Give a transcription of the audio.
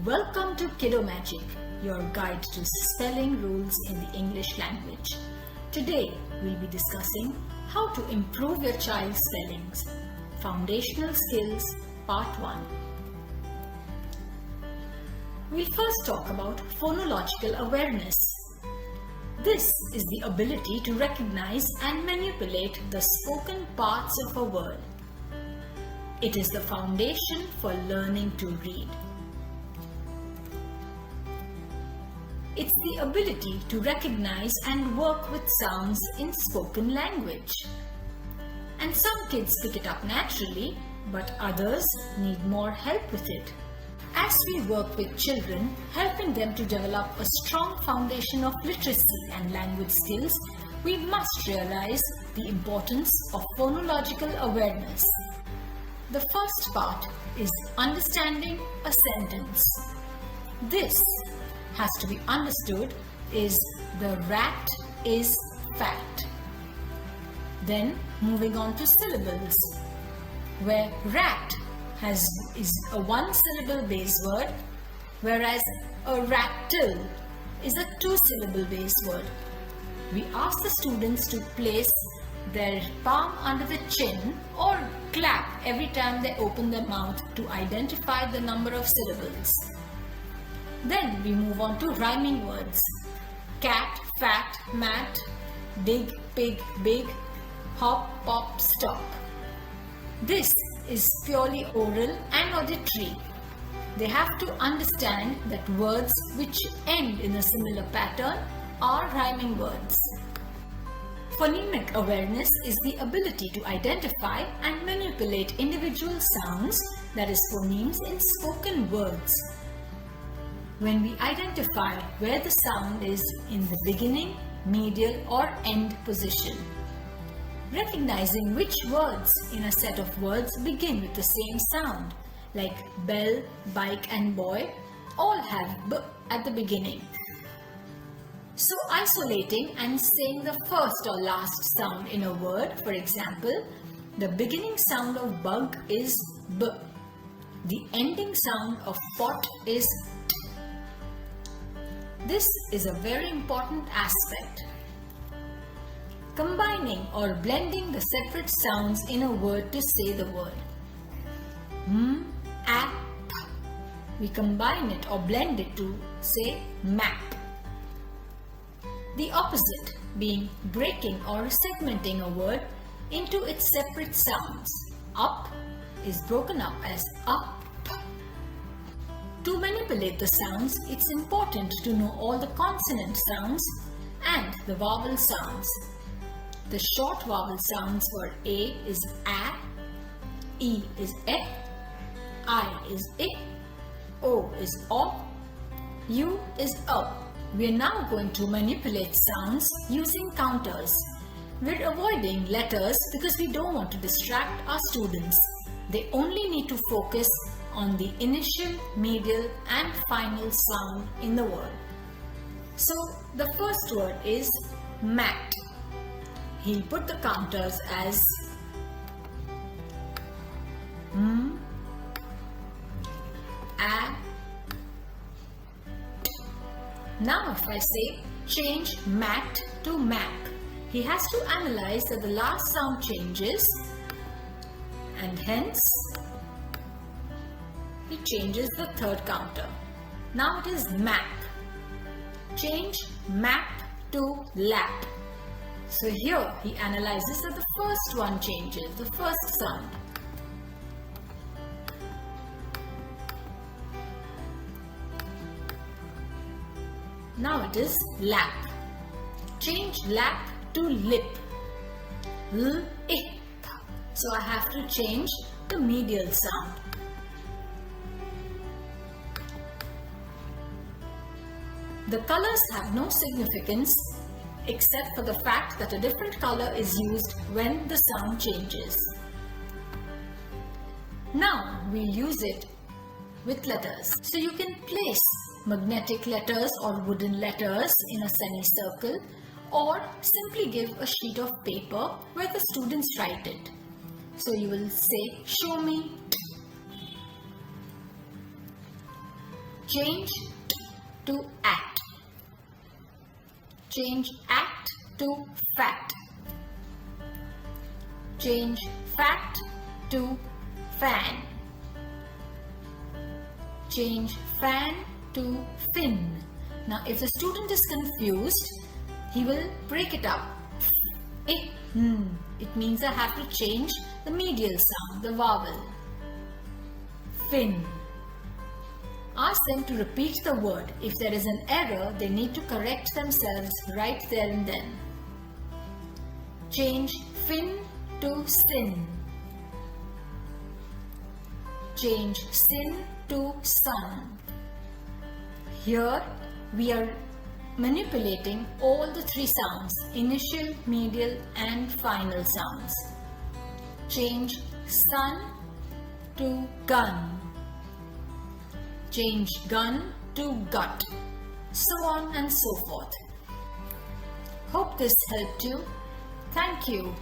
Welcome to Kiddo Magic, your guide to spelling rules in the English language. Today, we'll be discussing how to improve your child's spellings. Foundational Skills, Part 1. We'll first talk about phonological awareness. This is the ability to recognize and manipulate the spoken parts of a word. It is the foundation for learning to read. It's the ability to recognize and work with sounds in spoken language. And some kids pick it up naturally, but others need more help with it. As we work with children, helping them to develop a strong foundation of literacy and language skills, we must realize the importance of phonological awareness. The first part is understanding a sentence. This has to be understood is the rat is fat. Then moving on to syllables, where rat is a one-syllable base word, whereas a rattle is a two-syllable base word. We ask the students to place their palm under the chin or clap every time they open their mouth to identify the number of syllables. Then we move on to rhyming words. Cat, fat, mat, big, pig, big, hop, pop, stop. This is purely oral and auditory. They have to understand that words which end in a similar pattern are rhyming words. Phonemic awareness is the ability to identify and manipulate individual sounds, that is phonemes, in spoken words. When we identify where the sound is in the beginning, medial or end position. Recognizing which words in a set of words begin with the same sound, like bell, bike and boy, all have b at the beginning. So isolating and saying the first or last sound in a word, for example, the beginning sound of bug is b. The ending sound of pot is t. This is a very important aspect. Combining or blending the separate sounds in a word to say the word. A, p. We combine it or blend it to say map. The opposite being breaking or segmenting a word into its separate sounds. Up is broken up as up. To manipulate the sounds, it's important to know all the consonant sounds and the vowel sounds. The short vowel sounds for A is A, E is E, I is I, O is O, U is O. We are now going to manipulate sounds using counters. We're avoiding letters because we don't want to distract our students. They only need to focus on the initial, medial and final sound in the word. So the first word is mat. He'll put the counters as M, A. Now if I say change mat to map, he has to analyze that the last sound changes and hence he changes the third counter. Now it is map. Change map to lap. So here he analyzes that the first one changes, the first sound. Now it is lap. Change lap to lip. L, I. So I have to change the medial sound. The colors have no significance except for the fact that a different color is used when the sound changes. Now we'll use it with letters. So you can place magnetic letters or wooden letters in a semicircle or simply give a sheet of paper where the students write it. So you will say, show me. Change t to at. Change at to fat. Change fat to fan. Change fan to fin. Now if the student is confused, he will break it up. It means I have to change the medial sound, the vowel. Fin. Ask them to repeat the word. If there is an error, they need to correct themselves right there and then. Change fin to sin. Change sin to sun. Here we are manipulating all the three sounds, initial, medial and final sounds. Change sun to gun. Change gun to gut. So on and so forth. Hope this helped you. Thank you.